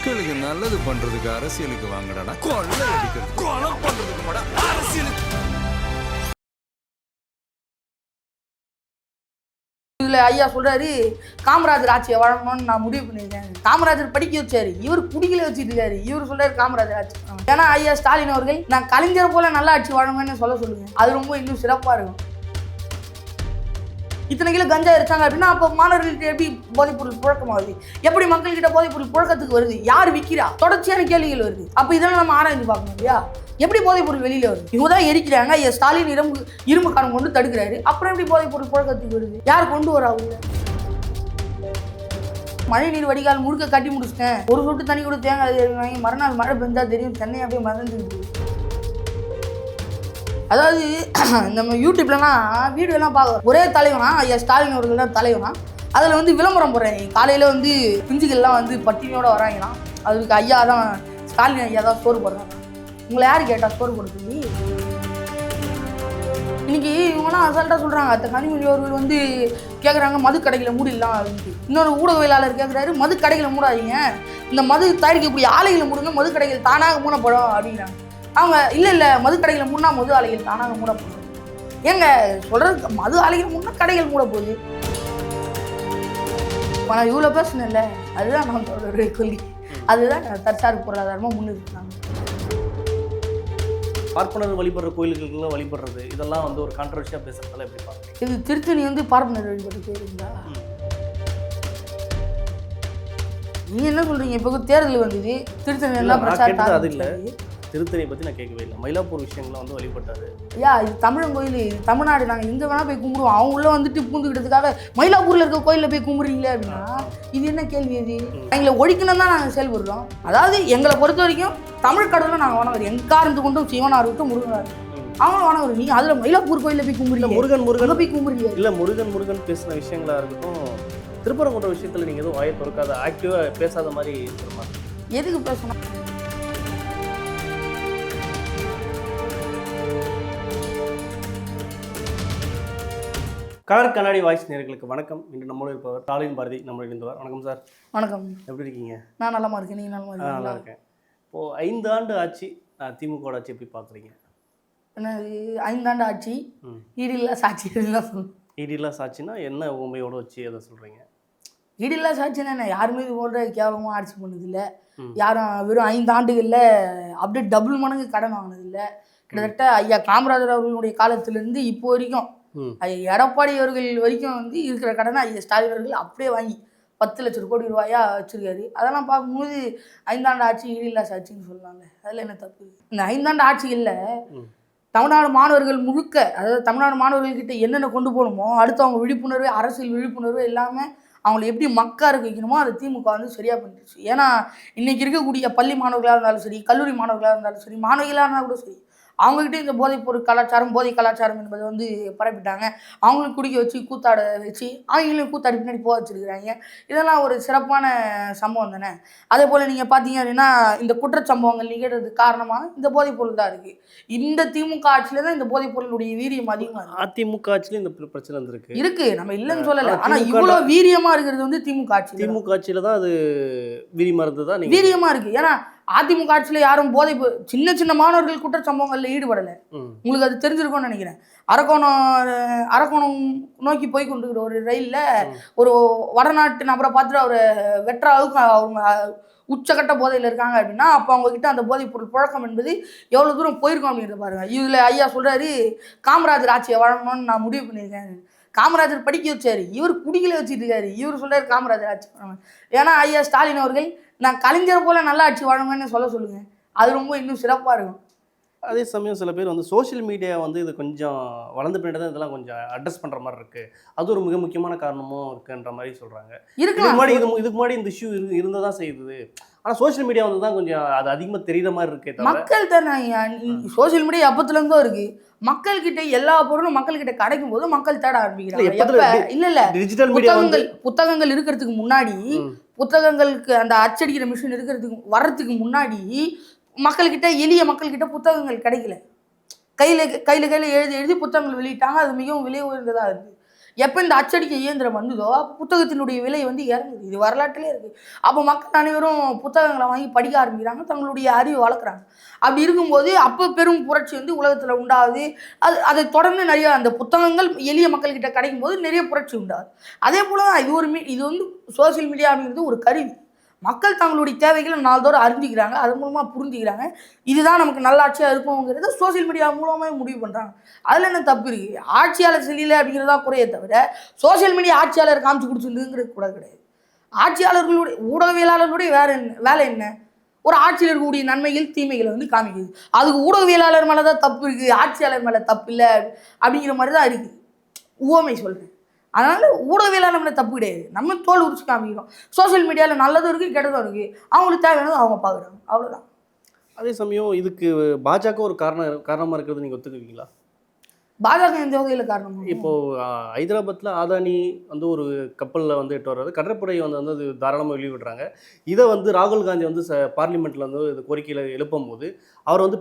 மக்களுக்கு நல்லது பண்றதுக்கு அரசியலுக்கு வாங்கடா, கொள்ளை அடிக்கிறது கொலை பண்றதுக்கு மாடா அரசியலுக்கு. இதுல ஐயா சொல்றாரு காமராஜர் ஆட்சியை வழங்கணும்னு நான் முடிவு பண்ணியிருக்கேன். காமராஜர் படிக்க வச்சாரு, இவர் குடிக்கல வச்சுட்டு இருக்காரு. இவர் சொல்றாரு காமராஜர் ஆட்சி. ஏன்னா ஐயா ஸ்டாலின் அவர்கள் நான் கலைஞர் போல நல்ல ஆட்சி வழங்குன்னு சொல்ல சொல்லுங்க, அது ரொம்ப இன்னும் சிறப்பா இருக்கும். இத்தனை கிலோ கஞ்சா இருக்காங்க அப்படின்னா அப்போ மாணவர்கள்ட்ட எப்படி போதைப்பொருள் புழக்கமாகுது, எப்படி மக்கள்கிட்ட போதைப்பொருள் புழக்கத்துக்கு வருது, யார் விற்கிறா, தொடர்ச்சியான கேள்விகள் வருது. அப்போ இதெல்லாம் நம்ம ஆராய்ந்து பார்க்கணும் இல்லையா? எப்படி போதைப்பொருள் வெளியில வருது? இவங்க தான் எரிக்கிறாங்க, ஸ்டாலின் இரும்பு காரம் கொண்டு தடுக்கிறாரு, அப்புறம் எப்படி போதைப்பொருள் புழக்கத்துக்கு வருது? யார் கொண்டு வரா உள்ள? மழை நீர் வடிகால் முழுக்க கட்டி முடிச்சிட்டேன், ஒரு சொட்டு தண்ணி கூட தேங்காய் வாங்கி மறுநாள் மழை பெஞ்சா தெரியும், சென்னை அப்படியே மறந்துருக்கு. அதாவது நம்ம யூடியூப்லலாம் வீடியோலாம் பார்க்குறோம், ஒரே தலைவனா ஐயா ஸ்டாலின் அவர்கள் தான் தலைவனா, அதில் வந்து விளம்பரம் போடுறேன். காலையில் வந்து பிஞ்சுகள்லாம் வந்து பட்டினியோடு வராங்கன்னா அதுக்கு ஐயா தான், ஸ்டாலின் ஐயா தான் சோறு போடுறாங்க. உங்களை யார் கேட்டால் சோறு போட சொல்லி? இன்னைக்கு இவங்கலாம் அசால்ட்டாக சொல்கிறாங்க. அத்த கனிமொழி அவர்கள் வந்து கேட்குறாங்க மது கடைகளை மூடிடலாம் அப்படின்ட்டு. இன்னொரு ஊடகவியலாளர் கேட்குறாரு மது கடைகளை மூடாதீங்க, இந்த மது தயாரிக்கக்கூடிய ஆலைகளை மூடுங்க, மது கடைகள் தானாக மூடப்படும் அப்படிங்கிறாங்க. அவங்க இல்லை மது கடைகளை மூடனா மது ஆலைகள் தானாக மூடப்படும். ஏங்க சொல்கிறது, மது ஆலைகள் மூடனா கடைகள் மூட போகுது. நான் இவ்வளோ பேசுனேன்ல, அதுதான் நம்மளோட கொள்கை, அதுதான் தற்சார்பு பொருளாதாரமாக முன்னிறுத்தாங்க. பார்ப்பனர் வழிபடுற கோயில்களுக்குலாம் வழிபடுறது இதெல்லாம் வந்து ஒரு கான்ட்ரவர்ஷியாக பேசுறதால எப்படி பார்க்குறீங்க? இது திருத்தணி வந்து பார்ப்பனர் வழிபடுற கோயிலுங்களா? நீங்கள் என்ன சொல்கிறீங்க? இப்போ தேர்தல் வந்தது, திருத்தணி எல்லாம் பிரச்சாரம். அது இல்லை, திருத்தணியை பற்றி நான் கேட்கவே இல்லை. மயிலாப்பூர் விஷயங்கள்லாம் வந்து வழிபட்டாரு. இது தமிழன் கோயில், இது தமிழ்நாடு, நாங்கள் எங்கே வேணால் போய் கும்பிடுவோம். அவங்க உள்ள வந்துட்டு பூந்துக்கிட்டதுக்காக மயிலாப்பூரில் இருக்க கோயிலில் போய் கும்பிட்றீங்களே அப்படின்னா இது என்ன கேள்வி? இது எங்களை ஒழிக்கணும் தான் நாங்கள் செயல்படுறோம். அதாவது எங்களை பொறுத்த வரைக்கும் தமிழ் கடவுளை நாங்கள் வணங்குறோம். எங்காருந்து கொண்டும் சிவனாக இருக்கட்டும் முருகனாக இருக்கட்டும் அவங்களும் வணங்குறோம். நீங்கள் அதில் மயிலாப்பூர் கோயிலில் போய் கும்பிடுறீங்க, முருகன் போய் கும்பிடுறீங்க. இல்லை முருகன் பேசின விஷயங்களாக இருக்கட்டும், திருப்பரங்குன்ற விஷயத்தில் நீங்கள் எதுவும் வாயை திறக்காத, ஆக்டிவாக பேசாத மாதிரி இருக்கிற மாதிரி. எதுக்கு பேசணும்? கலர் கண்ணாடி வாய்ஸ் நேயர்களுக்கு வணக்கம். இன்று நம்மளோட இருப்பவர் ஸ்டாலின் பாரதி நம்மளோட இருந்தவர். வணக்கம் சார். வணக்கம். எப்படி இருக்கீங்க? நான் நலமா இருக்கேன், நீங்கள் நலமா இருக்கீங்களா? நல்லா இருக்கேன். இப்போது 5 ஆண்டு ஆட்சி, திமுக ஆட்சி எப்படி பார்க்குறீங்க? என்ன 5 ஆண்டு ஆட்சி, ஈடில்லா சாட்சி எல்லாம் சொல்லணும். ஈடில்லா சாட்சினா என்ன உண்மையோடு வச்சு அதை சொல்கிறீங்க? ஈடில்லா சாட்சின்னா என்ன? யாருமே இது போன்ற கேவலமாக ஆட்சி பண்ணதில்லை. யாரும் வெறும் 5 ஆண்டுகளில் அப்படியே டபுள் மடங்கு கடன் வாங்கினதில்லை. கிட்டத்தட்ட ஐயா காமராஜர் அவர்களுடைய காலத்திலேருந்து இப்போ வரைக்கும் எடப்பாடி அவர்கள் வரைக்கும் வந்து இருக்கிற கடனை ஐயா ஸ்டாலின் அவர்கள் அப்படியே வாங்கி 10 லட்சம் கோடி ரூபாயா வச்சிருக்காரு. அதெல்லாம் பார்க்கும்போது 5 ஆண்டு ஆட்சி ஈடில்லா சாட்சின்னு சொல்லலாங்க. அதில் என்ன தப்பு? இந்த 5 ஆண்டு ஆட்சிகளில் தமிழ்நாடு மாணவர்கள் முழுக்க, அதாவது தமிழ்நாடு மாணவர்கள்கிட்ட என்னென்ன கொண்டு போகணுமோ, அடுத்து அவங்க விழிப்புணர்வு, அரசியல் விழிப்புணர்வு எல்லாமே அவங்களை எப்படி மக்கா இருக்க வைக்கணுமோ அதை திமுக வந்து சரியாக பண்ணிடுச்சு. ஏன்னா இன்றைக்கி இருக்கக்கூடிய பள்ளி மாணவர்களாக இருந்தாலும் சரி, கல்லூரி மாணவர்களாக இருந்தாலும் சரி, மாணவிகளாக இருந்தால் கூட சரி, அவங்ககிட்ட இந்த போதைப்பொருள் கலாச்சாரம், போதை கலாச்சாரம் என்பதை வந்து பரப்பிட்டாங்க. அவங்களுக்கு குடிக்க வச்சு கூத்தாட வச்சு அவங்களையும் கூத்தாடி பின்னாடி போக வச்சுருக்கிறாங்க. இதெல்லாம் ஒரு சிறப்பான சம்பவம் தானே. அதே போல் நீங்கள் பார்த்தீங்க அப்படின்னா இந்த குற்றச்சம்பவங்கள் நிகழ்றதுக்கு காரணமாக இந்த போதைப்பொருள் தான் இருக்குது. இந்த திமுக ஆட்சியில் தான் இந்த போதைப்பொருளுடைய வீரியம் அதிகமாக. அதிமுக ஆட்சியில் இந்த பிரச்சனை இருக்குது, நம்ம இல்லைன்னு சொல்லலை. ஆனால் இவ்வளோ வீரியமாக இருக்கிறது வந்து திமுக ஆட்சி. திமுக ஆட்சியில் தான் அது வீரியமாக இருந்தது தான் வீரியமாக இருக்குது. ஏன்னா அதிமுக ஆட்சியில் யாரும் சின்ன சின்ன மாணவர்கள் குற்ற சம்பவங்களில் ஈடுபடலை. உங்களுக்கு அது தெரிஞ்சிருக்கும்னு நினைக்கிறேன். அரக்கோணம் நோக்கி போய் கொண்டிருக்கிற ஒரு ரயிலில் ஒரு வடநாட்டு நபரை பார்த்துட்டு அவரை வெட்டுற அளவுக்கு அவங்க உச்சக்கட்ட போதையில் இருக்காங்க அப்படின்னா அப்போ அவங்கக்கிட்ட அந்த போதைப் பொருள் புழக்கம் என்பது எவ்வளோ தூரம் போயிருக்கோம் அப்படின்றத பாருங்கள். இதில் ஐயா சொல்கிறாரு காமராஜர் ஆட்சியை வழங்கணும்னு நான் முடிவு பண்ணியிருக்கேன். காமராஜர் படிக்க வச்சாரு, இவர் குடிக்கல வச்சுட்டு இருக்காரு. இவர் சொல்கிறார் காமராஜர் ஆட்சி வழங்கணும். ஏன்னா ஐயா ஸ்டாலின் அவர்கள் நான் கலைஞர் போல நல்ல ஆட்சி வழங்குன்னு சொல்ல சொல்லுங்க, அது ரொம்ப இன்னும் சிறப்பாக இருக்கும். அதே சமயம் சில பேர் வந்து சோஷியல் மீடியா வந்து இது கொஞ்சம் வளர்ந்து பின்னாடி தான் இதெல்லாம் கொஞ்சம் அட்ரஸ் பண்ணுற மாதிரி இருக்குது, அது ஒரு மிக முக்கியமான காரணமும் இருக்குன்ற மாதிரி சொல்கிறாங்க. இதுக்கு முன்னாடி இந்த இஷ்யூ இருந்ததாக செய்யுது. ஆனால் சோஷியல் மீடியா வந்து தான் கொஞ்சம் அது அதிகமாக தெரியுற மாதிரி இருக்கு. மக்கள் தானே சோஷியல் மீடியா அப்பத்துலேருந்தும் இருக்குது. மக்கள்கிட்ட எல்லா பொருளும் மக்கள்கிட்ட கிடைக்கும் போது மக்கள் தேட ஆரம்பிக்கிறாங்க. இல்ல டிஜிட்டல் புத்தகங்கள் இருக்கிறதுக்கு முன்னாடி, புத்தகங்களுக்கு அந்த அச்சடிக்கிற மிஷின் வர்றதுக்கு முன்னாடி மக்கள்கிட்ட, எளிய மக்கள்கிட்ட புத்தகங்கள் கிடைக்கல. கையில் எழுதி புத்தகங்கள் வெளியிட்டாங்க. அது மிகவும் விலை உயர்ந்ததாக இருக்குது. எப்போ இந்த அச்சடிக்கை இயந்திரம் வந்ததோ புத்தகத்தினுடைய விலை வந்து இறங்குது. இது வரலாற்றிலே இருக்குது. அப்போ மக்கள் அனைவரும் புத்தகங்களை வாங்கி படிக்க ஆரம்பிக்கிறாங்க, தங்களுடைய அறிவை வளர்க்குறாங்க. அப்படி இருக்கும்போது அப்போ பெரும் புரட்சி வந்து உலகத்தில் உண்டாகுது. அதை தொடர்ந்து நிறைய அந்த புத்தகங்கள் எளிய மக்கள்கிட்ட கிடைக்கும் போது நிறைய புரட்சி உண்டாகுது. அதே போல் தான் இது வந்து சோசியல் மீடியா அப்படிங்கிறது ஒரு கருவி. மக்கள் தங்களுடைய தேவைகளை நாள்தோறும் அறிஞ்சிக்கிறாங்க, அது மூலமாக புரிஞ்சுக்கிறாங்க. இதுதான் நமக்கு நல்லாட்சியாக இருக்குங்கிறத சோசியல் மீடியா மூலமாக முடிவு பண்ணுறாங்க. அதில் என்ன தப்பு இருக்குது? ஆட்சியாளர் சரியில்லை அப்படிங்கிறதா குறைய தவிர சோசியல் மீடியா ஆட்சியாளர் காமிச்சு கொடுத்துருந்துங்கிறது கூட கிடையாது. ஆட்சியாளர்களுடைய ஊடகவியலாளர்களுடைய வேலை என்ன? ஒரு ஆட்சியில் இருக்கக்கூடிய நன்மைகள் தீமைகளை வந்து காமிக்குது. அதுக்கு ஊடகவியலாளர் மேலே தான் தப்பு இருக்குது, ஆட்சியாளர் மேலே தப்பு இல்லை அப்படிங்கிற மாதிரி தான் இருக்குது. உவமை சொல்கிறேன். அதனால் ஊடகவியலாளர் மேலே தப்பு கிடையாது, நம்ம தோல் உரிச்சு காமிக்கிறோம். சோசியல் மீடியாவில் நல்லதும் இருக்குது, கெட்டதும் இருக்குது. அவங்களுக்கு தேவையானது அவங்க பார்க்குறாங்க, அவ்வளோதான். அதே சமயம் இதுக்கு பாஜக ஒரு காரணமாக இருக்கிறது நீங்கள் ஒத்துக்குவீங்களா? பாஜக எந்த வகையில் காரணம்? இப்போது ஹைதராபாத்தில் ஆதானி வந்து ஒரு கப்பலில் வந்து எட்டு வர்றது, கடற்படை வந்து அது தாராளமாக வெளியிடுறாங்க. இதை வந்து ராகுல் காந்தி வந்து பார்லிமெண்ட்டில் வந்து இது கோரிக்கையில் எழுப்பும் போது அவர் வந்து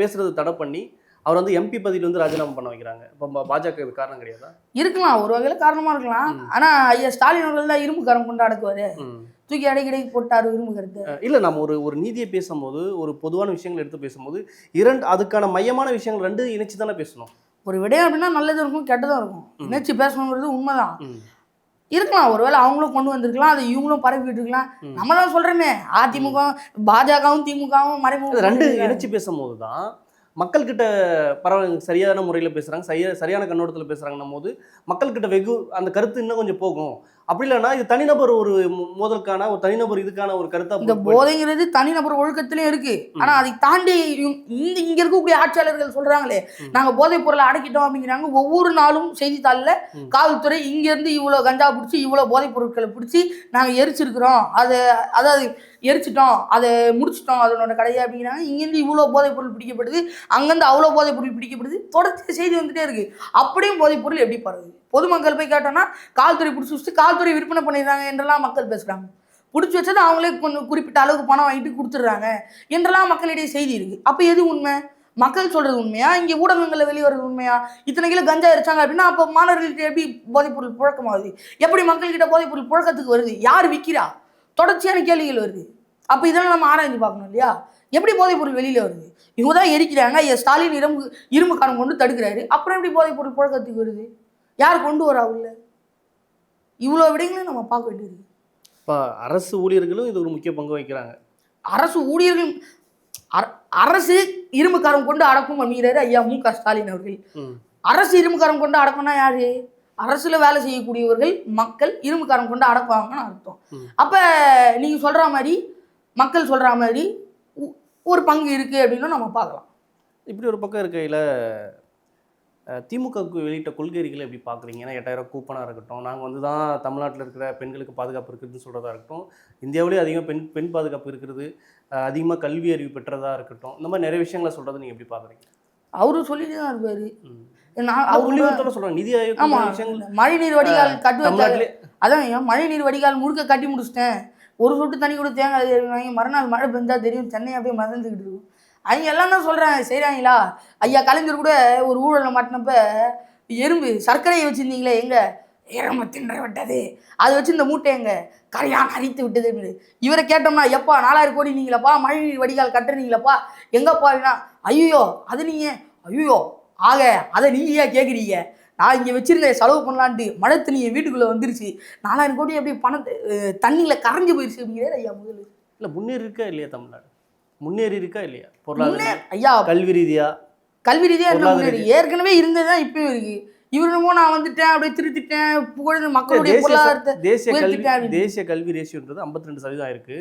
பேசுகிறத தடை பண்ணி அவர் வந்து எம்பி பதவியில் வந்து ராஜினாமா பண்ண வைக்கிறாங்க. இப்போ பாஜக இது காரணம் கிடையாதா? இருக்கலாம், ஒரு வகையில் காரணமாக இருக்கலாம். ஆனால் ஐயா ஸ்டாலின் அவர்கள் தான் இரும்பு கரம் கொண்டு அடக்குவார், தூக்கி அடைக்கடைக்கு போட்டார் இரும்பு கருத்து. இல்லை, நம்ம ஒரு நீதியை பேசும்போது, ஒரு பொதுவான விஷயங்கள் எடுத்து பேசும்போது அதுக்கான மையமான விஷயங்கள் ரெண்டு இணைச்சு தானே பேசணும். ஒரு விடயம் அப்படின்னா நல்லதும் இருக்கும், கெட்டதும் இருக்கும். இணைச்சு பேசணுங்கிறது உண்மைதான். இருக்கலாம், ஒருவேளை அவங்களும் கொண்டு வந்திருக்கலாம், அதை இவங்களும் பரப்பிட்டு இருக்கலாம். நம்ம தான் சொல்கிறேனே, அதிமுக பாஜகவும் திமுகவும் மறைமுக ரெண்டு இணைச்சு பேசும்போது தான் மக்கள்கிட்ட பரவாயில்ல, சரியான முறையில் பேசுகிறாங்க, சரியான கண்ணோட்டத்தில் பேசுகிறாங்கன்னும் போது மக்கள்கிட்ட அந்த கருத்து இன்னும் கொஞ்சம் போகும். அப்படி இல்லைன்னா இது தனிநபர் ஒரு மோதலுக்கான ஒரு தனிநபர் இதுக்கான ஒரு கருத்தா. இந்த போதைங்கிறது தனிநபர் ஒழுக்கத்திலையும் இருக்கு. ஆனா அதை தாண்டி இங்க இருக்கக்கூடிய ஆட்சியாளர்கள் சொல்றாங்களே, நாங்க போதைப் பொருளை அடக்கிட்டோம் அப்படிங்கிறாங்க. ஒவ்வொரு நாளும் செய்தித்தாளில் காவல்துறை இங்க இருந்து இவ்வளவு கஞ்சா பிடிச்சி இவ்வளவு போதைப் பொருட்களை பிடிச்சி நாங்க எரிச்சிருக்கிறோம், அதாவது எரிச்சிட்டோம், அதை முடிச்சிட்டோம் அதனோட கடையை அப்படிங்கிறாங்க. இங்கேருந்து இவ்வளோ போதைப் பொருள் பிடிக்கப்படுது, அங்கேருந்து அவ்வளோ போதைப் பொருள் பிடிக்கப்படுது, தொடர்ச்சி செய்தி வந்துட்டே இருக்கு. அப்படியும் போதைப் பொருள் எப்படி பரவுது? பொதுமக்கள் போய் கேட்டோம்னா காவல்துறை பிடிச்சி வச்சுட்டு காவல்துறை விற்பனை பண்ணிடுறாங்க என்றெல்லாம் மக்கள் பேசுகிறாங்க. பிடிச்சி வச்சது அவங்களே கொஞ்சம் குறிப்பிட்ட அளவுக்கு பணம் வாங்கிட்டு கொடுத்துட்றாங்க என்றெல்லாம் மக்களிடையே செய்தி இருக்குது. அப்போ எது உண்மை? மக்கள் சொல்கிறது உண்மையா, இங்கே ஊடகங்களில் வெளியே வர்றது உண்மையா? இத்தனை கிலோ கஞ்சா எரிச்சாங்க அப்படின்னா அப்போ மாணவர்கள்ட்ட எப்படி போதைப்பொருள் புழக்கமாகுது? எப்படி மக்கள்கிட்ட போதைப்பொருள் புழக்கத்துக்கு வருது? யார் விற்கிறா? தொடர்ச்சியான கேள்விகள் வருது. அப்போ இதெல்லாம் நம்ம ஆராய்ந்து பார்க்கணும் இல்லையா? எப்படி போதைப்பொருள் வெளியில் வருது? இவங்க தான் எரிக்கிறாங்க, ஸ்டாலின் இரும்பு காரம் கொண்டு தடுக்கிறாரு, அப்புறம் எப்படி போதைப்பொருள் புழக்கத்துக்கு வருது? யார் கொண்டு வரா உள்ள? இவ்வளோ விடயங்களையும் நம்ம பார்க்க வேண்டியது. இப்போ அரசு ஊழியர்களும் இது ஒரு முக்கிய பங்கு வகிக்கிறாங்க. அரசு ஊழியர்கள் அரசு இரும்பு காரம் கொண்டு அடக்கும் அப்படிங்கிறாரு ஐயா மு.க. ஸ்டாலின் அவர்கள். அரசு இரும்பு காரம் கொண்டு அடக்கம்னா யாரு? அரசுல வேலை செய்யக்கூடியவர்கள் மக்கள் இரும்பு காரம் கொண்டு அடக்குவாங்கன்னு அர்த்தம். அப்ப நீங்க சொல்ற மாதிரி மக்கள் சொல்ற மாதிரி ஒரு பங்கு இருக்கு அப்படின்னு நம்ம பார்க்கலாம். இப்படி ஒரு பக்கம் இருக்கையில் திமுகவுக்கு வெளியிட்ட கொள்கைகளை எப்படி பார்க்குறீங்க? ஏன்னா 8000 கூப்பனாக இருக்கட்டும், நாங்கள் வந்து தான் தமிழ்நாட்டில் இருக்கிற பெண்களுக்கு பாதுகாப்பு இருக்குதுன்னு சொல்கிறதா இருக்கட்டும், இந்தியாவிலேயே அதிகமாக பெண் பாதுகாப்பு இருக்கிறது, அதிகமாக கல்வி அறிவு பெற்றதாக இருக்கட்டும், இந்த மாதிரி நிறைய விஷயங்களை சொல்கிறத நீங்கள் எப்படி பார்க்குறீங்க? அவரும் சொல்லிட்டு தான் இருப்பாரு. சொல்கிறேன் நிதி ஆயோக் மழைநீர் வடிகால் கட்டுவது, அதான் மழைநீர் வடிகால் முழுக்க கட்டி முடிச்சிட்டேன், ஒரு சொட்டு தண்ணி கூட தேங்காய், மறுநாள் மழை பெஞ்சா தெரியும், சென்னை அப்படியே மறந்துக்கிட்டு இருக்கும். அவங்க எல்லாம் தான் சொல்கிறேன், செய்கிறாங்களா? ஐயா கலைஞர் கூட ஒரு ஊழலில் மாட்டினப்ப எறும்பு சர்க்கரையை வச்சுருந்தீங்களே, எங்கே எறும்பு தின்ற விட்டது, அது வச்சு இந்த மூட்டை எங்கே கரையான் அரித்து விட்டது. இவரை கேட்டோம்னா, எப்பா 4000 கோடி நீங்களப்பா மழைநீர் வடிகால் கட்டுறீங்களப்பா, எங்கப்பா? ஐயோ அது நீங்கள், ஐயோ ஆக அதை நீங்கள் ஏன் கேட்குறீங்க? நான் இங்கே வச்சுருந்தேன் செலவு பண்ணலான்ட்டு, மழை தண்ணி என் வீட்டுக்குள்ளே வந்துருச்சு, 4000 கோடி எப்படி பணத்தை தண்ணியில் கரைஞ்சி போயிடுச்சு அப்படிங்கிறது ஐயா முதல். இல்லை முன்னேறி இருக்கா இல்லையா? தமிழ்நாடு முன்னேறி இருக்கா இல்லையா? பொருளாதார ஐயா கல்வி ரீதியாக ஏற்கனவே இருந்ததுதான் இப்பயும் இருக்கு. இவருமோ நான் வந்துட்டேன் அப்படியே திருத்திட்டேன், புகழ்ந்து மக்களுடைய பொருளாதாரத்தை தேசிய கல்வி ரேஷியோன்றது 52% இருக்கு.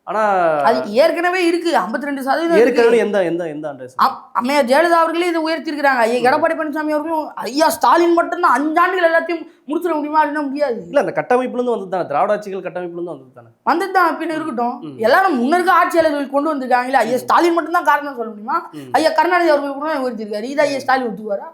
ஆனால் அது ஏற்கனவே இருக்கு 52%. ஏற்கனவே எந்த ஆண்டு அம்மையா ஜெயலலிதா அவர்களே இதை உயர்த்திருக்கிறாங்க. ஐயா எடப்பாடி பழனிசாமி அவர்களும், ஐயா ஸ்டாலின் மட்டும்தான் 5 ஆண்டுகள் எல்லாத்தையும் முடிச்சிட முடியுமா அப்படின்னா முடியாது. இல்லை, அந்த கட்டமைப்புலேருந்து வந்தது தானே, திராவிட ஆட்சிகள் கட்டமைப்புலேருந்து வந்தது தானே, வந்தது தான். பின்ன இருக்கட்டும், எல்லாரும் முன்னருக்கு ஆட்சியாளர்கள் கொண்டு வந்திருக்காங்களே, ஐயா ஸ்டாலின் மட்டும்தான் காரணம் சொல்ல முடியுமா? ஐயா கருணாநிதி அவர்கள் கூட உயர்த்திருக்காரு, இதை ஐயா ஸ்டாலின் ஒத்துக்குவாரா?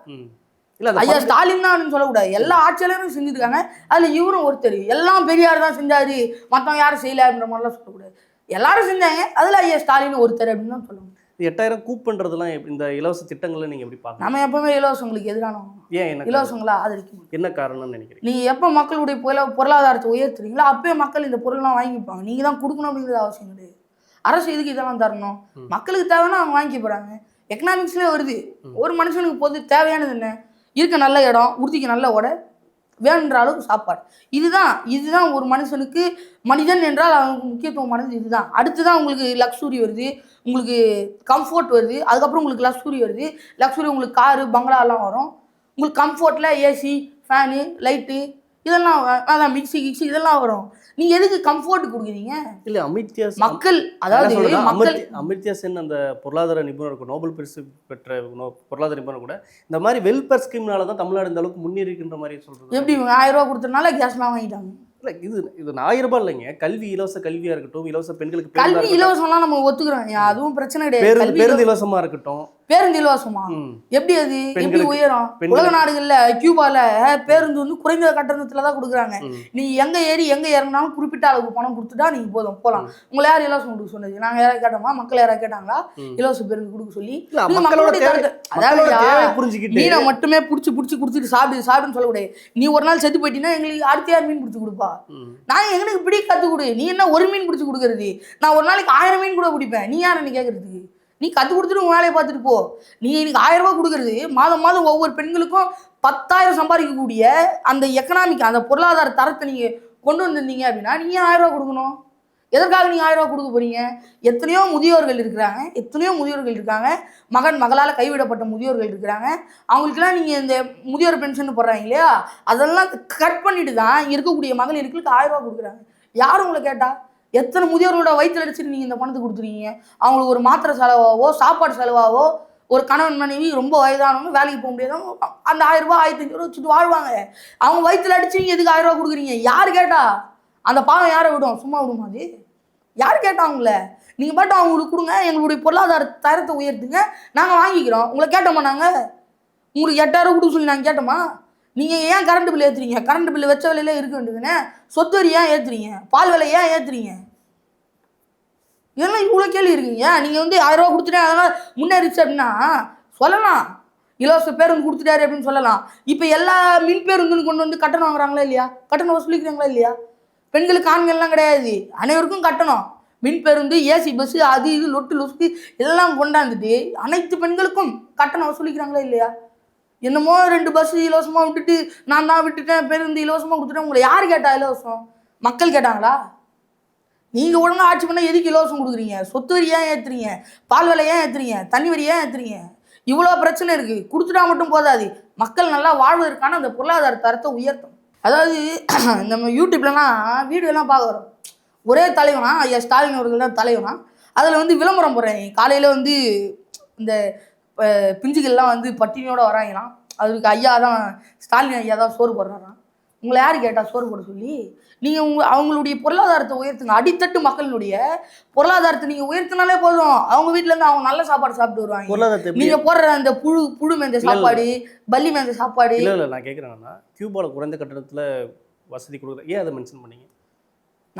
இல்லை, ஐயா ஸ்டாலின் தான் சொல்லக்கூடாது, எல்லா ஆட்சியாளரும் செஞ்சுருக்காங்க, அதில் இவரும் ஒருத்தர். எல்லாம் பெரியார் தான் செஞ்சாரு, மற்றவங்க யாரும் செய்யல அப்படின்ற மாதிரிலாம் சொல்லக்கூடாது. எல்லாரும் செஞ்சாங்க, அதில் ஐயா ஸ்டாலின் ஒருத்தர் அப்படின்னு தான் சொல்லணும். 8,000 கூப் பண்ணுறதுலாம் இந்த இலவச திட்டங்களை நீங்கள் எப்படி பார்க்கணும்? நம்ம எப்பவுமே இலவசங்களுக்கு எதிரானவங்க. ஏன் என்ன இலவசங்களா ஆதரிக்கணும். என்ன காரணம்னு நினைக்கிறீங்க? நீங்கள் எப்போ மக்களுடைய பொருளாதாரத்தை உயர்த்துறீங்களோ அப்பயே மக்கள் இந்த பொருள்லாம் வாங்கிப்பாங்க. நீங்கள் தான் கொடுக்கணும் அப்படிங்கிறது அவசியம் கிடையாது. அரசு எதுக்கு இதெல்லாம் தரணும்? மக்களுக்கு தேவைன்னா அவங்க வாங்கி போகிறாங்க. எக்கனாமிக்ஸ்லேயே வருது. ஒரு மனுஷனுக்கு பொது தேவையானது என்ன? இருக்க நல்ல இடம், உறுதிக்கு நல்ல உடை, வேணுன்ற அளவுக்கு சாப்பாடு. இதுதான் ஒரு மனுஷனுக்கு மனிதன் என்றால் அவங்களுக்கு முக்கியத்துவமானது இதுதான். அடுத்துதான் உங்களுக்கு லக்ஸுரி வருது, உங்களுக்கு கம்ஃபோர்ட் வருது, அதுக்கப்புறம் உங்களுக்கு லக்ஸுரி வருது. லக்ஸுரி உங்களுக்கு காரு பங்களாலாம் வரும். உங்களுக்கு கம்ஃபோர்ட்டில் ஏசி, ஃபேனு, லைட்டு இதெல்லாம் அதான் மிக்சி இதெல்லாம் வரும். நீங்கள் எதுக்கு கம்ஃபோர்ட் கொடுக்குறீங்க? இல்லை அமித்யா மக்கள் அதாவது அமித்யா சென் அந்த பொருளாதார நிபுணருக்கு நோபல் பரிசு பெற்ற பொருளாதார நிபுணர் கூட இந்த மாதிரி வெல்ஃபேர் ஸ்கீம்னால தான் தமிழ்நாடு இந்த அளவுக்கு முன்னேறிக்கின்ற மாதிரி சொல்கிறது. எப்படி 1000 ரூபா கொடுத்தனால கேஸ்லாம் வாங்கிட்டாங்க? இல்லை இது 1000 ரூபாய் இல்லைங்க. கல்வி இலவச கல்வியாக இருக்கட்டும், இலவச பெண்களுக்கு கல்வி இலவசம்லாம் நம்ம ஒத்துக்கிறோம். அதுவும் பிரச்சனை கிடையாது. பேருந்து இலவசமாக இருக்கட்டும். பேருந்து இலவசமா? எப்படி அது எப்படி உயரும்? உலக நாடுகள்ல கியூபால பேருந்து வந்து குறைந்த கட்டணத்துல தான் கொடுக்குறாங்க. நீ எங்க ஏறி எங்க இறங்கினாலும் குறிப்பிட்ட அளவுக்கு பணம் கொடுத்துட்டா நீங்க போகலாம். உங்களை யார் இலவசம் கொடுக்க சொன்னது? நாங்க யாராவது கேட்டோமா? மக்கள் யாராவது கேட்டாங்களா இலவச பேருந்து கொடுக்க சொல்லி? மீனை மட்டுமே புடிச்சு கொடுத்துட்டு சாப்பிடுன்னு சொல்லக்கூடாது. நீ ஒரு நாள் செத்து போயிட்டீங்கன்னா எங்களுக்கு அடுத்த யார் மீன் பிடிச்சி கொடுப்பா? நான் எங்களுக்கு இப்படி கத்து கொடு. நீ என்ன ஒரு மீன் பிடிச்சி கொடுக்கறது? நான் ஒரு நாளைக்கு 1000 மீன் கூட பிடிப்பேன். நீ யார் என்ன கேட்கறதுக்கு? நீ கற்றுக் கொடுத்துட்டு உன் வேலையை பார்த்துட்டு போ. நீ எனக்கு 1000 ரூபா கொடுக்குறது மாதம் ஒவ்வொரு பெண்களுக்கும் 10,000 சம்பாதிக்கக்கூடிய அந்த எக்கனாமிக் அந்த பொருளாதார தரத்தை நீங்கள் கொண்டு வந்திருந்தீங்க அப்படின்னா நீங்கள் 1000 ரூபா கொடுக்கணும். எதற்காக நீங்கள் 1000 ரூபா கொடுக்க போறீங்க? எத்தனையோ முதியோர்கள் இருக்காங்க. மகளால் கைவிடப்பட்ட முதியோர்கள் இருக்கிறாங்க. அவங்களுக்குலாம் நீங்கள் இந்த முதியோர் பென்ஷன் போடுறாங்க இல்லையா, அதெல்லாம் கட் பண்ணிட்டு தான் இங்கே இருக்கக்கூடிய மகளிர்களுக்கு 1000 ரூபா கொடுக்குறாங்க. யாரும் உங்களை கேட்டா? எத்தனை முதியோர்களோட வயிற்றுல அடிச்சுட்டு நீங்கள் இந்த பணத்தை கொடுத்துருக்கீங்க? அவங்களுக்கு ஒரு மாத்திரை செலவாவோ சாப்பாடு செலவாவோ, ஒரு கணவன் மனைவி ரொம்ப வயதானவங்க வேலைக்கு போக முடியாதவங்க அந்த 1000 ரூபா 1500 ரூபா வச்சுட்டு வாழ்வாங்க. அவங்க வயிற்றுல அடிச்சு நீங்கள் எதுக்கு 1000 ரூபா கொடுக்குறீங்க? யார் கேட்டா? அந்த பாவம் யாரை விடும்? சும்மா விடுமா? அது யார் கேட்டா? அவங்கள நீங்கள் பாட்டு அவங்களுக்கு கொடுங்க, எங்களுடைய பொருளாதார தரத்தை உயர்த்துங்க, நாங்கள் வாங்கிக்கிறோம். உங்களை கேட்டோமா? நாங்கள் உங்களுக்கு 8000 கொடுக்க சொல்லி நாங்கள் கேட்டோமா? நீங்கள் ஏன் கரண்ட் பில் ஏற்றுறீங்க? கரண்ட் பில் வச்ச விலையில இருக்க வேண்டியதுன்னு. சொத்து வரி ஏன் ஏற்றுறீங்க? பால் விலை ஏன் ஏற்றுறீங்க? இதெல்லாம் இவ்வளோ கேள்வி இருக்கீங்க. நீங்கள் வந்து 1000 ரூபா கொடுத்துட்டேன் அதனால் முன்னேறிச்சு அப்படின்னா சொல்லலாம். இலவச பேருந்து கொடுத்துட்டாரு அப்படின்னு சொல்லலாம். இப்போ எல்லா மின் பேருந்துன்னு கொண்டு வந்து கட்டணம் வாங்குறாங்களா இல்லையா? கட்டணம் வசூலிக்கிறாங்களா இல்லையா? பெண்களுக்கு ஆண்கள்லாம் கிடையாது, அனைவருக்கும் கட்டணம். மின் பேருந்து, ஏசி பஸ்ஸு, அது இது லொட்டு லொசுக்கு எல்லாம் கொண்டாந்துட்டு அனைத்து பெண்களுக்கும் கட்டணம் வசூலிக்கிறாங்களா இல்லையா? என்னமோ 2 பஸ் இலவசமாக விட்டுட்டு நான் தான் விட்டுட்டேன், பேருந்து இலவசமாக கொடுத்துட்டேன். உங்களை யார் கேட்டா இலவசம்? மக்கள் கேட்டாங்களா? நீங்கள் ஒழுங்காக ஆட்சி பண்ணால் எதுக்கு இலவசம் கொடுக்குறீங்க? சொத்து வரி ஏன் ஏற்றுறீங்க? பால் விலை ஏன் ஏற்றுறீங்க? தண்ணி வரி ஏன் ஏற்றுறீங்க? இவ்வளோ பிரச்சனை இருக்குது. கொடுத்துட்டா மட்டும் போதாது, மக்கள் நல்லா வாழ்வதற்கான அந்த பொருளாதார தரத்தை உயர்த்தும். அதாவது நம்ம யூடியூப்லலாம் வீடியோலாம் பார்க்க வரோம். ஒரே தலைவனா ஐயா ஸ்டாலின் அவர்கள் தான் தலைவனா. அதில் வந்து விளம்பரம் போடுறேன். காலையில் வந்து இந்த பிஞ்சுகள்லாம் வந்து பட்டினியோட வராங்களாம். அதுக்கு ஐயா தான் ஸ்டாலின் ஐயா தான் சோறு போடுறாராம். உங்களை யார் கேட்டால் சோறு போட சொல்லி? நீங்கள் அவங்களுடைய பொருளாதாரத்தை உயர்த்துங்க. அடித்தட்டு மக்களுடைய பொருளாதாரத்தை நீங்கள் உயர்த்தினாலே போதும். அவங்க வீட்டிலேருந்து அவங்க நல்ல சாப்பாடு சாப்பிட்டு வருவாங்க. நீங்கள் போடுற அந்த புழு மேய்ந்த சாப்பாடு, பல்லி மேய்ந்த சாப்பாடு. இல்லை நான் கேட்குறேன்னா கியூபாவில் குறைந்த கட்டணத்தில் வசதி கொடுக்குற ஏன் அதை மென்ஷன் பண்ணீங்க?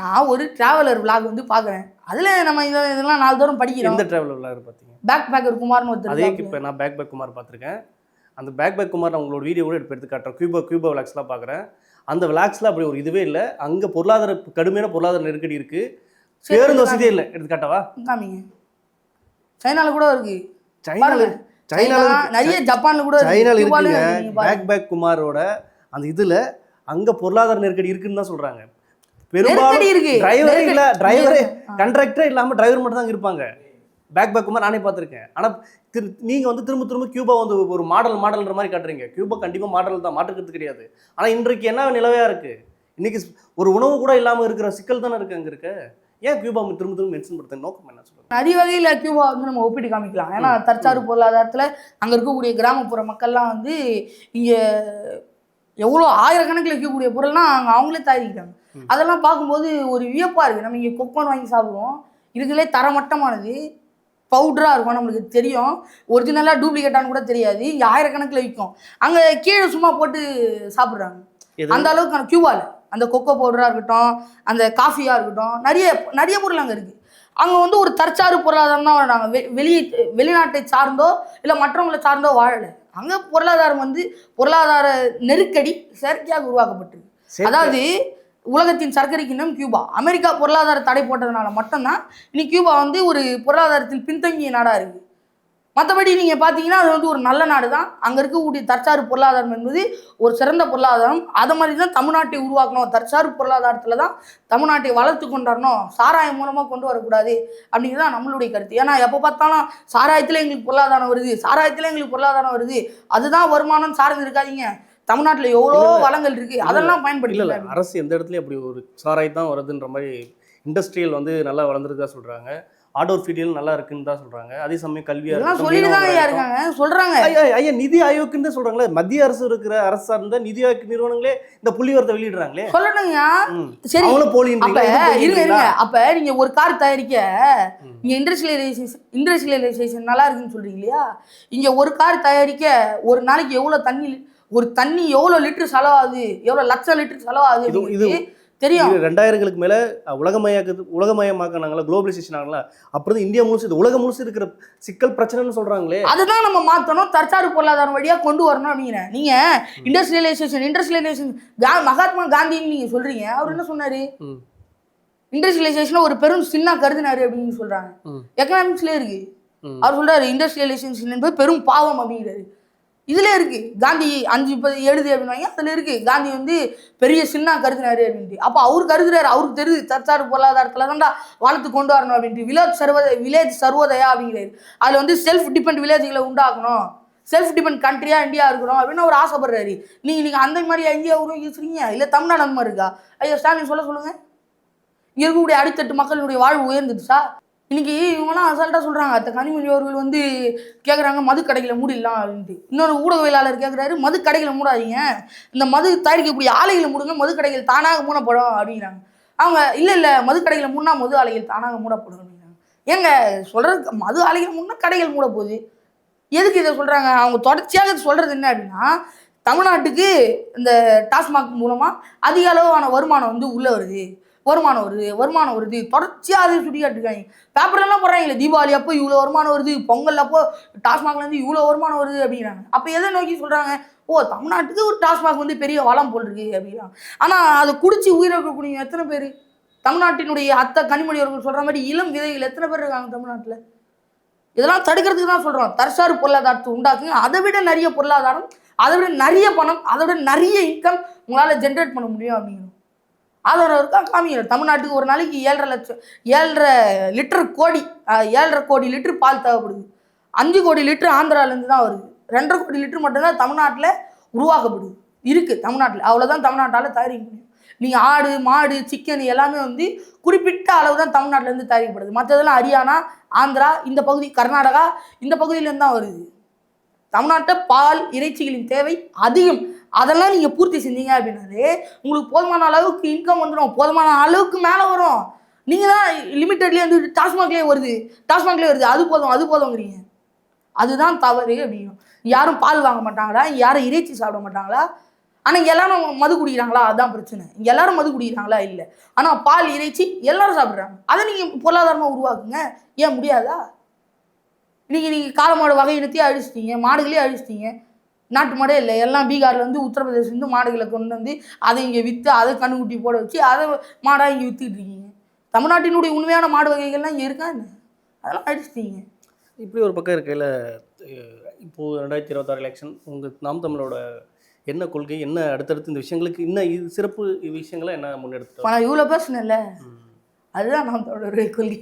நான் ஒரு டிராவலர் விளாக் வந்து பார்க்குறேன். அதில் நம்ம இதெல்லாம் 4 தூரம் படிக்கிறோம். எந்த டிராவலர் விளாக் பார்த்தீங்க? பேக் பேக்கர் குமார்னு ஒருத்தர். அதே இப்போ நான் பேக் பேக் குமார் பார்த்துருக்கேன். அந்த பேக் பேக் குமார் உங்களோட வீடியோ கூட எடுத்து காட்டுறேன். கியூபா விளாக்ஸ்லாம் பார்க்குறேன். அந்த விளாக்ஸில் அப்படி ஒரு இதுவே இல்லை. அங்கே கடுமையான பொருளாதார நெருக்கடி இருக்குது. பேருந்து வசதியே இல்லை. எடுத்து காட்டவா? காமிங்க. சைனாவில் கூட இருக்குது. சைனாவில் நிறைய ஜப்பானில் கூட சைனாவில் இருக்குங்க. பேக் குமாரோட அந்த இதில் அங்கே பொருளாதார நெருக்கடி இருக்குன்னு தான் சொல்கிறாங்க. பெரும்பாலும் டிரைவரே கண்ட்ராக்டரே இல்லாமல் டிரைவர் மட்டும் தான் இருப்பாங்க. பேக் குமார் நானே பார்த்துருக்கேன். ஆனால் நீங்கள் வந்து திரும்ப கியூபா வந்து ஒரு மாடல்ன்ற மாதிரி காட்டுறீங்க. கியூபா கண்டிப்பாக மாடல் தான், மாற்றுக்கிறது கிடையாது. ஆனால் இன்றைக்கு என்ன நிலவையாக இருக்குது? இன்றைக்கி ஒரு உணவு கூட இல்லாமல் இருக்கிற சிக்கல் தானே இருக்குது அங்கே இருக்க. ஏன் கியூபா திரும்ப மென்ஷன் படுத்த நோக்கம் என்ன சொல்லுங்கள்? நிறைய வகையில் கியூபா வந்து நம்ம ஒப்பிட்டு காமிக்கலாம். ஏன்னா தற்சார்பு பொருளாதாரத்தில் அங்கே இருக்கக்கூடிய கிராமப்புற மக்கள்லாம் வந்து இங்கே எவ்வளோ ஆயிரக்கணக்கில் இருக்கக்கூடிய பொருள்லாம் அவங்களே தயாரிக்கிறாங்க. அதெல்லாம் பார்க்கும்போது ஒரு வியப்பாக இருக்குது. நம்ம இங்கே கொக்கோன் வாங்கி சாப்பிடுவோம், இதுகளே தரமட்டமானது, பவுடராக இருக்கும், நம்மளுக்கு தெரியும். ஒரிஜினலாக டூப்ளிகேட்டானு கூட தெரியாது. இங்கே ஆயிரக்கணக்கில் விற்கும். அங்கே கீழே சும்மா போட்டு சாப்பிட்றாங்க. அந்த அளவுக்கு கியூபாவில் அந்த கொக்கோ பவுடராக இருக்கட்டும், அந்த காஃபியாக இருக்கட்டும், நிறைய பொருள் அங்கே இருக்குது. அவங்க வந்து ஒரு தற்சார்பு பொருளாதாரம் தான் வாழ்றாங்க. வெளிநாட்டை சார்ந்தோ இல்லை மற்றவங்களை சார்ந்தோ வாழலை. அங்கே பொருளாதாரம் வந்து பொருளாதார நெருக்கடி செயற்கையாக உருவாக்கப்பட்டிருக்கு. அதாவது உலகத்தின் சர்க்கரை கிண்ணம் கியூபா. அமெரிக்கா பொருளாதார தடை போட்டதுனால மட்டும்தான் இன்னைக்கு கியூபா வந்து ஒரு பொருளாதாரத்தில் பின்தங்கிய நாடாக இருக்குது. மற்றபடி நீங்கள் பார்த்தீங்கன்னா அது வந்து ஒரு நல்ல நாடு தான். அங்கே இருக்கக்கூடிய தற்சார்பு பொருளாதாரம் என்பது ஒரு சிறந்த பொருளாதாரம். அதை மாதிரி தான் தமிழ்நாட்டை உருவாக்கணும். தற்சார்பு பொருளாதாரத்தில் தான் தமிழ்நாட்டை வளர்த்து கொண்டாடணும். சாராயம் மூலமாக கொண்டு வரக்கூடாது அப்படிங்கிறது தான் நம்மளுடைய கருத்து. ஏன்னா எப்போ பார்த்தாலும் சாராயத்தில் எங்களுக்கு பொருளாதாரம் வருது, சாராயத்தில் எங்களுக்கு பொருளாதாரம் வருது, அதுதான் வருமானம் சார்ந்து இருக்காதீங்க. தமிழ்நாட்டில் எவ்வளோ வளங்கள் இருக்குது, அதெல்லாம் பயன்படுத்தல. அரசு எந்த இடத்துலையும் அப்படி ஒரு சாராயம் தான் வருதுன்ற மாதிரி இண்டஸ்ட்ரியல் வந்து நல்லா வளர்ந்துருக்கா சொல்கிறாங்க. ஆடோர் ஃபீல்டில் நல்லா இருக்குன்னு தான் சொல்றாங்க. அதே சமயம் கல்வியாக சொல்லிட்டு தான் இருக்காங்க சொல்றாங்க. ஐயா நிதி ஆயோக்குன்னு சொல்றாங்களே, மத்திய அரசு இருக்கிற அரசு சார்ந்த நிதி ஆயோக் நிறுவனங்களே இந்த புள்ளிவரத்தை வெளியிடுறாங்களே. சொல்லணுங்க. சரி இருங்க. அப்ப நீங்க ஒரு கார் தயாரிக்க நீங்க இண்டஸ்ட்ரியலைசேஷன் நல்லா இருக்குன்னு சொல்றீங்க இல்லையா? இங்க ஒரு கார் தயாரிக்க ஒரு நாளைக்கு எவ்வளவு தண்ணி எவ்வளவு லிட்டர் செலவாகுது, எவ்வளவு லட்சம் லிட்டர் செலவாகுது தெரியும். 2000க்கு மேல உலகமயமாக்கினாங்களா, குளோபலைசேஷன் ஆகலாம். அப்புறம் இந்தியா முழுசு இது உலகம் முழுசு இருக்கிற சிக்கல் பிரச்சனைன்னு சொல்றாங்களே. அதுதான் நம்ம மாற்றணும், தற்சார்பு பொருளாதாரம் வழியா கொண்டு வரணும் அப்படிங்கிறேன். நீங்க இண்டஸ்ட்ரியலைசேஷன் மகாத்மா காந்தின்னு நீங்க சொல்றீங்க. அவர் என்ன சொன்னாரு? இண்டஸ்ட்ரியலைசேஷன் ஒரு பெரும் சின்ன கருதினாரு அப்படின்னு சொல்றாங்க. எக்கனாமிக்ஸ்ல இருக்கு. அவர் சொல்றாரு இண்டஸ்ட்ரியலைசேஷன் என்பது பெரும் பாவம் அப்படிங்கிறாரு. இதுல இருக்கு. காந்தி 5 எழுது அப்படின்னாங்க, அதுல இருக்கு காந்தி வந்து பெரிய சின்ன கருதினாரு அப்படின்ட்டு. அப்போ அவர் கருதுறாரு, அவருக்கு தெரியுது தற்சார்பு பொருளாதாரத்துல தான்டா வளர்த்து கொண்டு வரணும் அப்படின்ட்டு. வில்லேஜ் சர்வோதயா அப்படிங்கிறாரு. அதுல வந்து செல்ஃப் டிபெண்ட் வில்லேஜ்களை உண்டாக்கணும், செல்ஃப் டிபெண்ட் கண்ட்ரியா இந்தியா இருக்கணும் அப்படின்னு அவர் ஆசைப்படுறாரு. நீங்க அந்த மாதிரி இந்தியா உருவாக்கிக்கிறீங்க இல்லை தமிழ்நாடு அந்த மாதிரி இருக்கா? ஐயா ஸ்டாலின் சொல்லுங்க. இங்க இருக்கக்கூடிய அடித்தட்டு மக்களுடைய வாழ்வு உயர்ந்துடுச்சா? இன்னைக்கு இவங்கெல்லாம் அசால்ட்டாக சொல்கிறாங்க. அத்த கனிமொழி அவர்கள் வந்து கேட்குறாங்க மது கடைகளை மூடிடலாம் அப்படின்ட்டு. இன்னொரு ஊடகவியலாளர் கேட்குறாரு மது கடைகளை மூடாதீங்க, இந்த மது தயாரிக்கக்கூடிய ஆலைகளை மூடுங்க, மது கடைகள் தானாக மூடப்படும் அப்படிங்கிறாங்க. அவங்க இல்லை மது கடைகளை மூடினா மது ஆலைகள் தானாக மூடப்படும் அப்படிங்கிறாங்க. ஏங்க சொல்கிறது, மது ஆலைகள் மூடினா கடைகள் மூட போகுது, எதுக்கு இதை சொல்கிறாங்க? அவங்க தொடர்ச்சியாக சொல்கிறது என்ன அப்படின்னா, தமிழ்நாட்டுக்கு இந்த டாஸ்மாக் மூலமாக அதிக அளவான வருமானம் வந்து உள்ளே வருமானம் வருது தொடர்ச்சியாக அதை சுட்டிக்காட்டுருக்காங்க. பேப்பர்லாம் போடுறாங்க, தீபாவளி அப்போ இவ்வளோ வருமானம் வருது, பொங்கல் அப்போ டாஸ்மாக்லேருந்து இவ்வளோ வருமானம் வருது அப்படிங்கிறாங்க. அப்போ எதை நோக்கி சொல்கிறாங்க? தமிழ்நாட்டுக்கு ஒரு டாஸ்மாக் வந்து பெரிய வளம் போல் இருக்கு அப்படிங்கிறாங்க. ஆனால் அதை குடிச்சு உயிரிழக்கக்கூடிய எத்தனை பேர்? தமிழ்நாட்டினுடைய அத்தை கனிமொழி அவர்கள் சொல்கிற மாதிரி இளம் விதைகள் எத்தனை பேர் இருக்காங்க தமிழ்நாட்டில்? இதெல்லாம் தடுக்கிறதுக்கு தான் சொல்கிறோம், தற்சார்பு பொருளாதாரத்தை உண்டாக்குங்க. அதை விட நிறைய பொருளாதாரம், அதை விட நிறைய பணம், அதை விட நிறைய இன்கம் உங்களால் ஜென்ரேட் பண்ண முடியும் அப்படிங்கிறோம். ஆதாரம் இருக்கா காமிங்க. தமிழ்நாட்டுக்கு ஒரு நாளைக்கு 7.5 கோடி லிட்டர் பால் தேவைப்படுது. 5 கோடி லிட்டர் ஆந்திராவிலேருந்து தான் வருது. 2.5 கோடி லிட்டர் மட்டும்தான் தமிழ்நாட்டில் உருவாக்கப்படுது இருக்குது தமிழ்நாட்டில். அவ்வளோதான் தமிழ்நாட்டால் தயாரிக்க முடியும். நீங்கள் ஆடு மாடு சிக்கன் எல்லாமே வந்து குறிப்பிட்ட அளவு தான் தமிழ்நாட்டிலேருந்து தயாரிக்கப்படுது. மற்றதெல்லாம் ஹரியானா, ஆந்திரா, இந்த பகுதி கர்நாடகா, இந்த பகுதியிலேருந்து தான் வருது. தமிழ்நாட்டில் பால் இறைச்சிகளின் தேவை அதிகம். அதெல்லாம் நீங்கள் பூர்த்தி செஞ்சீங்க அப்படின்னாலே உங்களுக்கு போதுமான அளவுக்கு இன்கம் வந்துடும், போதுமான அளவுக்கு மேலே வரும். நீங்கள் தான் லிமிட்டட்லேயே வந்து டாஸ்மாக்லேயே வருது, அது போதுங்கிறீங்க. அதுதான் தவறு அப்படிங்கும். யாரும் பால் வாங்க மாட்டாங்களா? யாரும் இறைச்சி சாப்பிட மாட்டாங்களா? ஆனால் இங்கே எல்லாரும் மது குடிக்கிறாங்களா? அதுதான் பிரச்சனை. இங்கே எல்லாரும் மது குடிக்கிறாங்களா? இல்லை. ஆனால் பால் இறைச்சி எல்லாரும் சாப்பிட்றாங்க. அதை நீங்கள் பொருளாதாரமாக உருவாக்குங்க. ஏன் முடியாதா? நீங்கள் காளை வகை இனத்தையே அழிச்சிட்டீங்க, மாடுகளே அழிச்சிட்டீங்க. நாட்டு மாடே இல்லை, எல்லாம் பீகார்லேருந்து உத்தரப்பிரதேசிலேருந்து மாடுகளை கொண்டு வந்து அதை இங்கே விற்று அதை கண்ணுக்குட்டி போட வச்சு அதை மாடாக இங்கே விற்றுக்கிட்டு இருக்கீங்க. தமிழ்நாட்டினுடைய உண்மையான மாடு வகைகள்லாம் இங்கே இருக்கா? அதெல்லாம் அழிச்சிட்டீங்க. இப்படி ஒரு பக்கம் இருக்கையில் இப்போது 2026 எலெக்ஷன் நாம் தமிழோட என்ன கொள்கை, என்ன அடுத்தடுத்து இந்த விஷயங்களுக்கு இன்னும் சிறப்பு விஷயங்களை என்ன முன்னெடுத்து? நான் இவ்வளோ பேசுனேன் இல்லை, அதுதான் நாம் தமிழோட கொள்கை.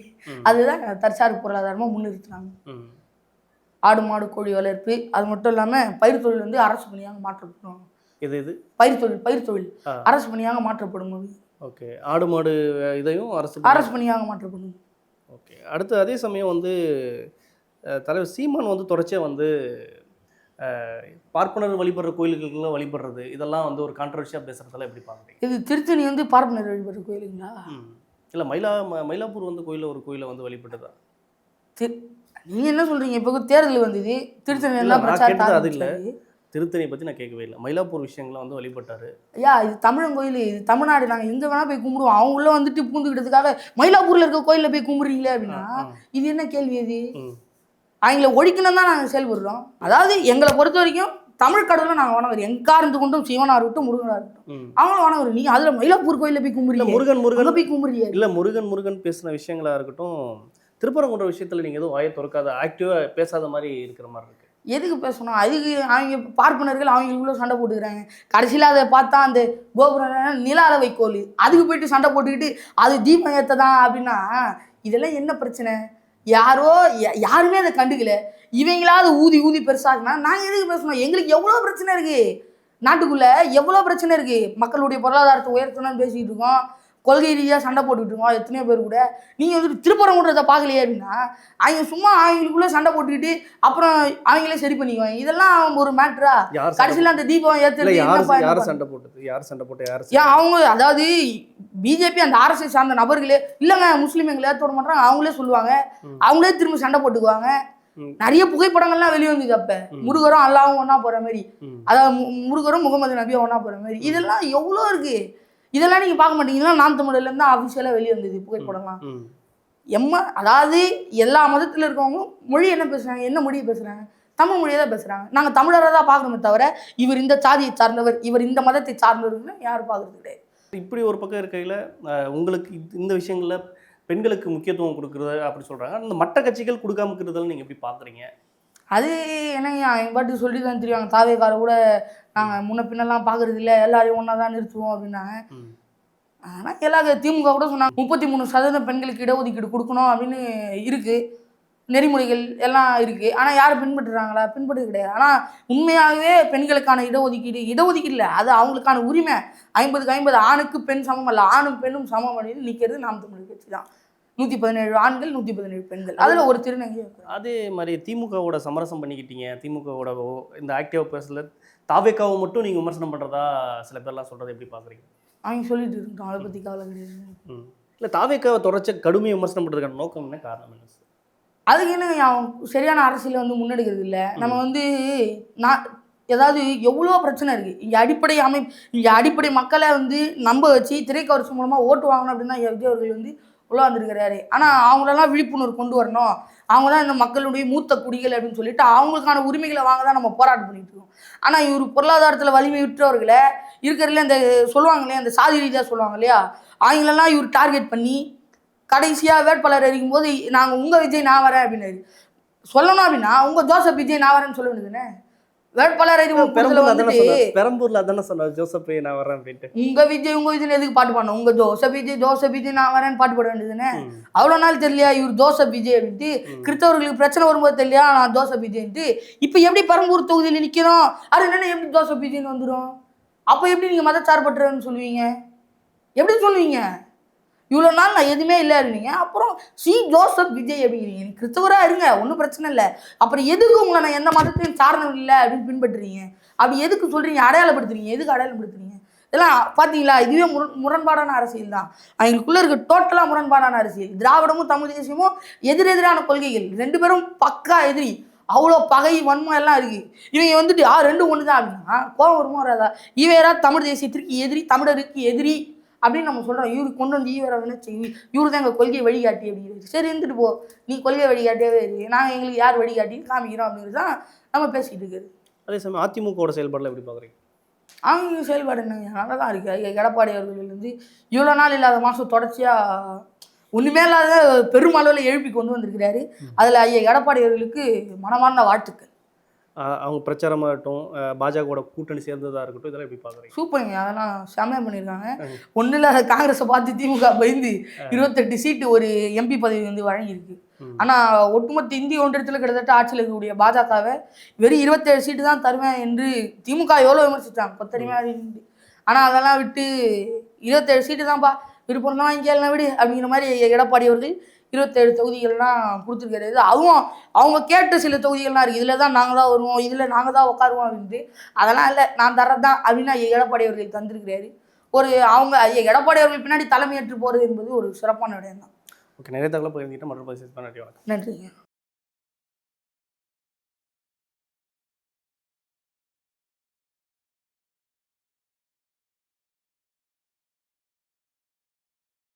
அதுதான் தற்சார்பு பொருளாதாரமாக முன்னிறுத்துறாங்க. ஆடு மாடு கோழி வளர்ப்பு, அது மட்டும் இல்லாமல் பயிர் தொழில் வந்து அரசு பணியாக மாற்றப்படும். இது பயிர் தொழில் அரசு பணியாக மாற்றப்படும். ஓகே, ஆடு மாடு இதையும் அரசு பணியாக மாற்றப்படும். ஓகே, அடுத்து அதே சமயம் வந்து தலைவர் சீமான் வந்து தொடர்ச்சியாக வந்து பார்ப்பனர் வழிபடுற கோயில்களுக்கெல்லாம் வழிபடுறது, இதெல்லாம் வந்து ஒரு கான்ட்ரவர்ஷியாக பேசுகிறதெல்லாம் எப்படி பார்க்குறீங்க? இது திருத்தணி வந்து பார்ப்பனர் வழிபடுற கோயிலுங்களா? இல்லை, மயிலாப்பூர் வந்து ஒரு கோயிலை வந்து வழிபட்டதா? நீங்கள் என்ன சொல்கிறீங்க? இப்போ தேர்தல் வந்தது, திருத்தணி எல்லாம் பிரச்சாரம். அது இல்லை, திருத்தணி பற்றி நான் கேட்கவே இல்லை. மயிலாப்பூர் விஷயங்களை வந்து வழிபட்டாரு. ஐயா இது தமிழன் கோயில், இது தமிழ்நாடு, நாங்கள் எங்கே வேணால் போய் கும்பிடுவோம். அவங்க உள்ள வந்துட்டு பூந்துக்கிட்டதுக்காக மயிலாப்பூரில் இருக்க கோயிலில் போய் கும்பிடுறீங்களே அப்படின்னா இது என்ன கேள்வி? அது அவங்கள ஒழிக்கணும் தான் நாங்கள் செயல்படுறோம். அதாவது எங்களை பொறுத்த வரைக்கும் தமிழ் கடவுளை நாங்கள் வணங்குறோம். எங்காருந்து கொண்டும் சிவனாக இருக்கட்டும், முருகனாக இருக்கட்டும், அவங்களும் வணங்குறோம். நீங்கள் அதில் மயிலாப்பூர் கோயிலில் போய் கும்பிடுறீங்க, முருகன் போய் கும்பிடுறீங்க. இல்லை முருகன் பேசின விஷயங்களாக இருக்கட்டும், திருப்பரங்குன்ற விஷயத்தில் நீங்கள் எதுவும் வாயை திறக்காத, ஆக்டிவாக பேசாத மாதிரி இருக்கிற மாதிரி இருக்கு. எதுக்கு பேசணும்? அதுக்கு அவங்க பார்ப்பனர்கள் அவங்களுக்குள்ள சண்டை போட்டுக்கிறாங்க. கடைசியில் அதை பார்த்தா அந்த கோபுரம் நில அளவை கோல், அதுக்கு போயிட்டு சண்டை போட்டுக்கிட்டு அது தீபம் ஏற்றதான் அப்படின்னா இதெல்லாம் என்ன பிரச்சனை? யாருமே அதை கண்டுக்கல. இவங்களாவது ஊதி ஊதி பெருசாகுனா நாங்கள் எதுக்கு பேசணும்? எங்களுக்கு எவ்வளோ பிரச்சனை இருக்குது, நாட்டுக்குள்ளே எவ்வளோ பிரச்சனை இருக்குது. மக்களுடைய பொருளாதாரத்தை உயர்த்தணும்னு பேசிக்கிட்டு இருக்கோம், கொள்கை ரீதியாக சண்டை போட்டுக்கிட்டு இருக்கோம் எத்தனையோ பேர் கூட. நீங்கள் வந்துட்டு திருப்பரங்குன்றத்தை பார்க்கலையே அப்படின்னா அவங்க சும்மா அவங்களுக்குள்ளே சண்டை போட்டுக்கிட்டு அப்புறம் அவங்களே சரி பண்ணிக்குவாங்க. இதெல்லாம் ஒரு மேட்ரா? கடைசியில் அந்த தீபம் ஏற்றுறது யார் சண்டை போட்டு ஏன் அவங்க, அதாவது பிஜேபி அந்த ஆர்எஸ்எஸ் சார்ந்த நபர்களே இல்லைங்க முஸ்லீம் எங்களை ஏற்ற விட மாட்டாங்க அவங்களே சொல்லுவாங்க, அவங்களே திரும்ப சண்டை போட்டுக்குவாங்க. நிறைய புகைப்படங்கள்லாம் வெளியே வந்தது. அப்ப முருகரும் அல்லாவும் ஒன்னா போற மாதிரி, அதாவது முருகரும் முகமது நபியும் ஒன்னா போற மாதிரி, இதெல்லாம் எவ்வளோ இருக்கு. இதெல்லாம் நீங்க பார்க்க மாட்டீங்க. இதெல்லாம் நாம் தமிழ்ல இருந்து அபிஷியலா வெளியே வந்தது புகைப்படம்லாம். அதாவது எல்லா மதத்துல இருக்கவங்களும் மொழி என்ன பேசுறாங்க, என்ன மொழியை பேசுறாங்க? தமிழ் மொழியை தான் பேசுறாங்க. நாங்க தமிழரை தான் பார்க்கணுமே தவிர இவர் இந்த சாதியை சார்ந்தவர், இவர் இந்த மதத்தை சார்ந்தவர்னு யாரும் பார்க்கறது கிடையாது. இப்படி ஒரு பக்கம் இருக்கையில் உங்களுக்கு இந்த விஷயங்கள்ல பெண்களுக்கு முக்கியத்துவம் கொடுக்குறது அப்படி சொல்கிறாங்க. அந்த மற்ற கட்சிகள் கொடுக்காம இருக்கிறதால நீங்கள் எப்படி பார்க்குறீங்க? அது என்னங்க எங்கள் பாட்டு சொல்லி தான் தெரியுவாங்க. தாவேக்கார கூட நாங்கள் முன்ன பின்னெல்லாம் பார்க்குறது இல்லை, எல்லாரையும் ஒன்றா தான் நிறுத்துவோம் அப்படின்னாங்க. ஆனால் எல்லா திமுக கூட சொன்னாங்க 33% பெண்களுக்கு இடஒதுக்கீடு கொடுக்கணும் அப்படின்னு இருக்குது, நெறிமுறைகள் எல்லாம் இருக்குது. ஆனால் யாரும் பின்பற்றுறாங்களா? பின்பற்றது கிடையாது. ஆனால் உண்மையாகவே பெண்களுக்கான இடஒதுக்கீடு இல்லை, அது அவங்களுக்கான உரிமை. 50-50 ஆணுக்கு பெண் சமம் அல்ல, ஆணும் பெண்ணும் சமம் அப்படின்னு நிற்கிறது நாம் தமிழர் கட்சி தான். 117 ஆண்கள் 117 பெண்கள், அதில் ஒரு திருநங்கை. அதே மாதிரி திமுகவோட சமரசம் பண்ணிக்கிட்டீங்க. திமுகவோட இந்த ஆக்டிவ் பேசல தாவேக்காவை மட்டும் நீங்கள் விமர்சனம் பண்ணுறதா சில பேர்லாம் சொல்கிறத எப்படி பார்க்குறீங்க? அவங்க சொல்லிட்டு இருக்கோம், அதை பற்றி கவலை கிடையாது. இல்லை தாவேக்காவை தொடர்ச்சி கடுமையாக விமர்சனம் பண்ணுறதுக்கான நோக்கம் என்ன, காரணம் என்ன? அதுக்கு என்னங்க சரியான அரசியலை வந்து முன்னெடுக்கிறது இல்லை. நம்ம வந்து ஏதாவது எவ்வளோ பிரச்சனை இருக்குது. இங்கே அடிப்படை மக்களை வந்து நம்ப வச்சு திரைக்கவர்ச்சி மூலமாக ஓட்டு வாங்கணும் அப்படின்னா விஜய் அவர்கள் வந்து உள்ள வந்திருக்கிறாரு. ஆனால் அவங்களெல்லாம் விழிப்புணர்வு கொண்டு வரணும், அவங்க தான் இந்த மக்களுடைய மூத்த குடிகள் அப்படின்னு சொல்லிட்டு அவங்களுக்கான உரிமைகளை வாங்க தான் நம்ம போராட்டம் பண்ணிட்டு இருக்கோம். ஆனால் இவர் பொருளாதாரத்தில் வலிமை விற்றவர்களை இருக்கிறதுல இந்த சொல்லுவாங்களே, அந்த சாதி ரீதியாக சொல்லுவாங்க இல்லையா, அவங்களெல்லாம் இவர் டார்கெட் பண்ணி கடைசியாக வேட்பாளர் அறிக்கும் போது நாங்கள் உங்கள் விஜய் நான் வரேன் அப்படின்னு சொல்லணும். அப்படின்னா உங்கள் ஜோசப் விஜய் நான் வரேன்னு சொல்ல வேண்டியதுன்னு வேட்பாளர் அறிவும் பெரம்பூர்ல அதானே சொன்னார் ஜோசப் நான் வரேன் அப்படின்ட்டு. உங்கள் விஜய் எதுக்கு பாட்டு பாடணும்? உங்கள் ஜோசப் விஜய் நான் வரேன்னு பாட்டு பாட வேண்டியதுன்னு. அவ்வளோ நாள் தெரியலையா இவர் ஜோசப் விஜய் அப்படின்ட்டு? கிறிஸ்தவர்களுக்கு பிரச்சனை வரும்போது தெரியலையா நான் ஜோசப் விஜய்ன்ட்டு? இப்போ எப்படி பெரம்பூர் தொகுதியில் நிற்கிறோம், அது என்னென்ன எப்படி ஜோசப் விஜய்னு வந்துடும்? அப்போ எப்படி நீங்கள் மதச்சார்பற்றன்னு சொல்லுவீங்க? எப்படி சொல்லுவீங்க? இவ்வளோ நாள் நான் எதுவுமே இல்லை இருந்தீங்க, அப்புறம் ஜோசப் விஜய் அப்படிங்கிறீங்க. நீ கிறிஸ்தவராக இருங்க, ஒன்றும் பிரச்சனை இல்லை, அப்புறம் எதுக்கு உங்களை நான் எந்த மதத்தையும் சாரணம் இல்லை அப்படின்னு பின்பற்றுறீங்க? அப்படி எதுக்கு சொல்கிறீங்க, அடையாளப்படுத்துறீங்க? எதுக்கு அடையாளப்படுத்துறீங்க? இதெல்லாம் பார்த்தீங்களா, இதுவே முரண்பாடான அரசியல் தான். அவங்களுக்குள்ளே இருக்க டோட்டலாக முரண்பாடான அரசியல். திராவிடமும் தமிழ் தேசியமும் எதிரெதிரான கொள்கைகள், ரெண்டு பேரும் பக்கா எதிரி. அவ்வளோ பகை வன்மம் எல்லாம் இருக்குது. இவங்க வந்துட்டு ரெண்டும் ஒன்று தான் அப்படின்னா கோபம் வருமோ வராதா? இவரா தமிழ் தேசியத்திற்கு எதிரி, தமிழருக்கு எதிரி அப்படின்னு நம்ம சொல்கிறோம். இவருக்கு கொண்டு வந்து ஈவரை நினச்சி இவரு தான் எங்கள் கொள்கை வழிகாட்டி அப்படிங்கிறது. சரி இருந்துட்டு போ, நீ கொள்கை வழிகாட்டியாவே இருக்கு, நாங்கள் எங்களுக்கு யார் வழிகாட்டின்னு காமிக்கிறோம் அப்படிங்கிறது தான் நம்ம பேசிகிட்டு இருக்குது. அதே சமயம் அதிமுகவோட செயல்பாடில் எப்படி பார்க்குறீங்க? அவங்க செயல்பாடு என்னங்க நல்லா தான் இருக்குது. எடப்பாடி அவர்கள்லேருந்து இவ்வளோ நாள் இல்லாத மாதம் தொடர்ச்சியாக ஒன்றுமே இல்லாத பெருமளவில் எழுப்பி கொண்டு வந்திருக்கிறாரு. அதில் எடப்பாடி அவர்களுக்கு மனமார்ந்த வாழ்த்துக்கள். அவங்க பிரச்சாரமாகட்டும், பாஜகவோட கூட்டணி சேர்ந்ததாக இருக்கட்டும், இதெல்லாம் எப்படி பார்க்குறீங்க? சூப்பருங்க, அதெல்லாம் செம்மையாக பண்ணியிருக்காங்க. ஒன்றும் இல்லாத காங்கிரஸை பார்த்து திமுக பயந்து 28 சீட்டு ஒரு எம்பி பதவி வந்து வழங்கியிருக்கு. ஆனால் ஒட்டுமொத்த இந்திய ஒன்றியத்தில் கிட்டத்தட்ட ஆட்சியில் இருக்கக்கூடிய பாஜகவை வெறும் 27 சீட்டு தான் தருவேன் என்று திமுக எவ்வளோ விமர்சித்தாங்க கொத்தரிமையாக இருந்து. ஆனால் அதெல்லாம் விட்டு 27 சீட்டு தான்ப்பா, விருப்பம் தான் வாங்கிக்கலாம் விடு அப்படிங்கிற மாதிரி எடப்பாடி அவர்கள் 27 தொகுதிகள்லாம் கொடுத்துருக்காரு. அதுவும் அவங்க கேட்ட சில தொகுதிகள்லாம் இருக்குது, இதில் தான் நாங்கள் தான் வருவோம், இதில் நாங்கள் தான் உட்காருவோம் அப்படின்ட்டு. அதெல்லாம் இல்லை, நான் தரதான் அப்படின்னு எடப்பாடி அவர்கள் தந்திருக்கிறாரு. அவங்க எடப்பாடி அவர்கள் பின்னாடி தலைமையேற்று போகிறது என்பது ஒரு சிறப்பான விடயம் தான். ஓகே, நிறைய தகவல் பகிர்ந்துக்கிட்ட மற்றும் நன்றி. நன்றிங்க.